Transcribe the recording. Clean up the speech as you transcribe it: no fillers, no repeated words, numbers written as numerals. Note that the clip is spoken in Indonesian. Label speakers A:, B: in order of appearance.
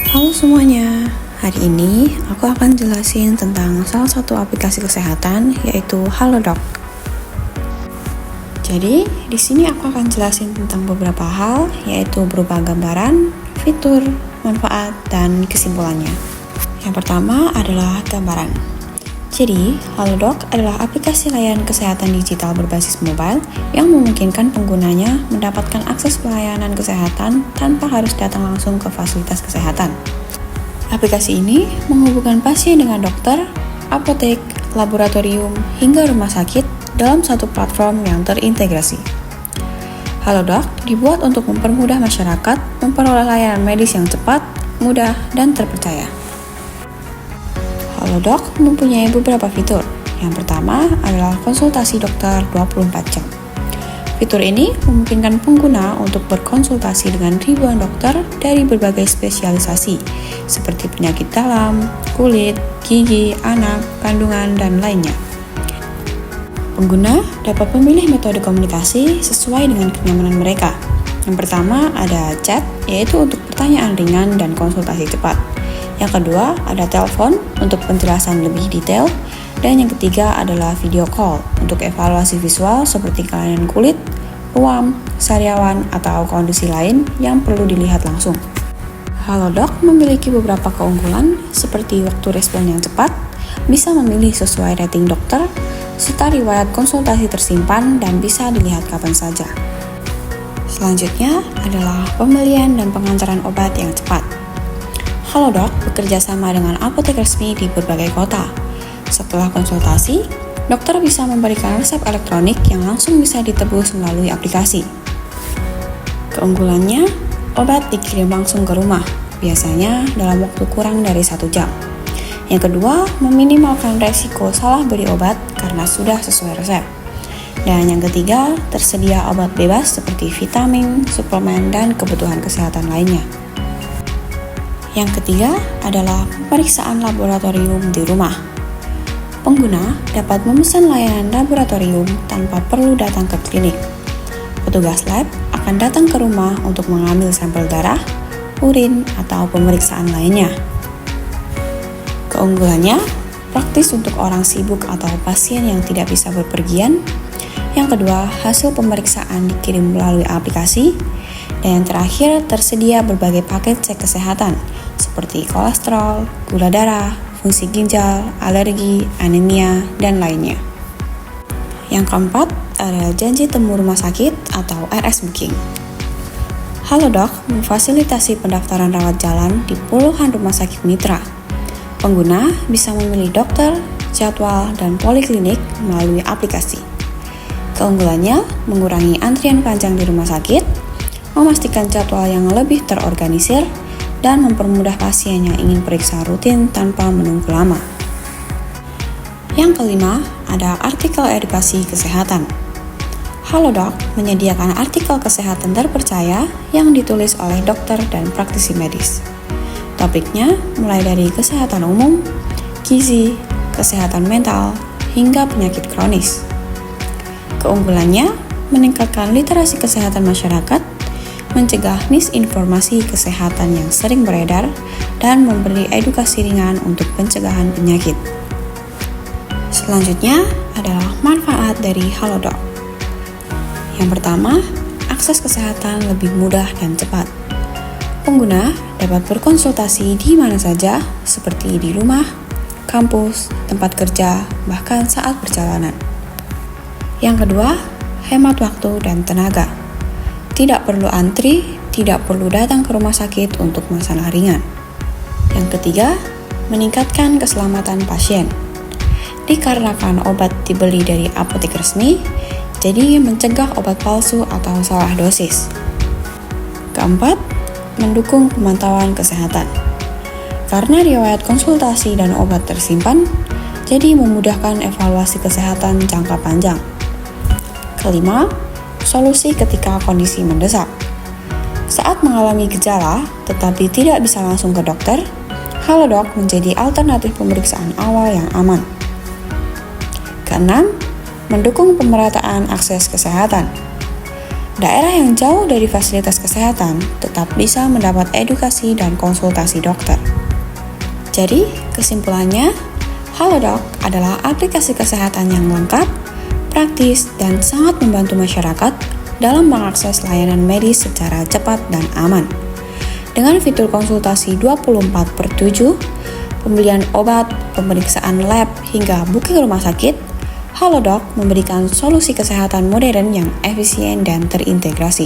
A: Halo semuanya, hari ini aku akan jelasin tentang salah satu aplikasi kesehatan yaitu Halodoc. Jadi, di sini aku akan jelasin tentang beberapa hal yaitu berupa gambaran, fitur, manfaat, dan kesimpulannya. Yang pertama adalah gambaran. Jadi, Halodoc adalah aplikasi layanan kesehatan digital berbasis mobile yang memungkinkan penggunanya mendapatkan akses pelayanan kesehatan tanpa harus datang langsung ke fasilitas kesehatan. Aplikasi ini menghubungkan pasien dengan dokter, apotek, laboratorium, hingga rumah sakit dalam satu platform yang terintegrasi. Halodoc dibuat untuk mempermudah masyarakat memperoleh layanan medis yang cepat, mudah, dan terpercaya. Halodoc mempunyai beberapa fitur. Yang pertama adalah konsultasi dokter 24 jam. Fitur ini memungkinkan pengguna untuk berkonsultasi dengan ribuan dokter dari berbagai spesialisasi, seperti penyakit dalam, kulit, gigi, anak, kandungan, dan lainnya. Pengguna dapat memilih metode komunikasi sesuai dengan kenyamanan mereka. Yang pertama ada chat, yaitu untuk pertanyaan ringan dan konsultasi cepat. Yang kedua, ada telepon untuk penjelasan lebih detail. Dan yang ketiga adalah video call untuk evaluasi visual seperti kelainan kulit, ruam, sariawan, atau kondisi lain yang perlu dilihat langsung. Halodoc memiliki beberapa keunggulan seperti waktu respon yang cepat, bisa memilih sesuai rating dokter, serta riwayat konsultasi tersimpan dan bisa dilihat kapan saja. Selanjutnya adalah pembelian dan pengantaran obat yang cepat. Halodoc bekerja sama dengan apotek resmi di berbagai kota. Setelah konsultasi, dokter bisa memberikan resep elektronik yang langsung bisa ditebus melalui aplikasi. Keunggulannya, obat dikirim langsung ke rumah, biasanya dalam waktu kurang dari 1 jam. Yang kedua, meminimalkan resiko salah beri obat karena sudah sesuai resep. Dan yang ketiga, tersedia obat bebas seperti vitamin, suplemen, dan kebutuhan kesehatan lainnya. Yang ketiga adalah pemeriksaan laboratorium di rumah. Pengguna dapat memesan layanan laboratorium tanpa perlu datang ke klinik. Petugas lab akan datang ke rumah untuk mengambil sampel darah, urin, atau pemeriksaan lainnya. Keunggulannya, praktis untuk orang sibuk atau pasien yang tidak bisa bepergian. Yang kedua, hasil pemeriksaan dikirim melalui aplikasi. Dan yang terakhir, tersedia berbagai paket cek kesehatan, seperti kolesterol, gula darah, fungsi ginjal, alergi, anemia, dan lainnya. Yang keempat adalah janji temu rumah sakit atau RS Booking. Halodoc memfasilitasi pendaftaran rawat jalan di puluhan rumah sakit mitra. Pengguna bisa memilih dokter, jadwal, dan poliklinik melalui aplikasi. Keunggulannya mengurangi antrian panjang di rumah sakit, memastikan jadwal yang lebih terorganisir, dan mempermudah pasien yang ingin periksa rutin tanpa menunggu lama. Yang kelima, ada artikel edukasi kesehatan. Halodoc menyediakan artikel kesehatan terpercaya yang ditulis oleh dokter dan praktisi medis. Topiknya mulai dari kesehatan umum, gizi, kesehatan mental, hingga penyakit kronis. Keunggulannya meningkatkan literasi kesehatan masyarakat, mencegah misinformasi kesehatan yang sering beredar, dan memberi edukasi ringan untuk pencegahan penyakit. Selanjutnya adalah manfaat dari Halodoc. Yang pertama, akses kesehatan lebih mudah dan cepat. Pengguna dapat berkonsultasi di mana saja, seperti di rumah, kampus, tempat kerja, bahkan saat perjalanan. Yang kedua, hemat waktu dan tenaga. Tidak perlu antri, tidak perlu datang ke rumah sakit untuk masalah ringan. Yang ketiga, meningkatkan keselamatan pasien. Dikarenakan obat dibeli dari apotek resmi, jadi mencegah obat palsu atau salah dosis. Keempat, mendukung pemantauan kesehatan. Karena riwayat konsultasi dan obat tersimpan, jadi memudahkan evaluasi kesehatan jangka panjang. Kelima, solusi ketika kondisi mendesak. Saat mengalami gejala, tetapi tidak bisa langsung ke dokter, Halodoc menjadi alternatif pemeriksaan awal yang aman. Keenam, mendukung pemerataan akses kesehatan. Daerah yang jauh dari fasilitas kesehatan tetap bisa mendapat edukasi dan konsultasi dokter. Jadi, kesimpulannya, Halodoc adalah aplikasi kesehatan yang lengkap, praktis, dan sangat membantu masyarakat dalam mengakses layanan medis secara cepat dan aman. Dengan fitur konsultasi 24/7, pembelian obat, pemeriksaan lab, hingga booking rumah sakit, Halodoc memberikan solusi kesehatan modern yang efisien dan terintegrasi.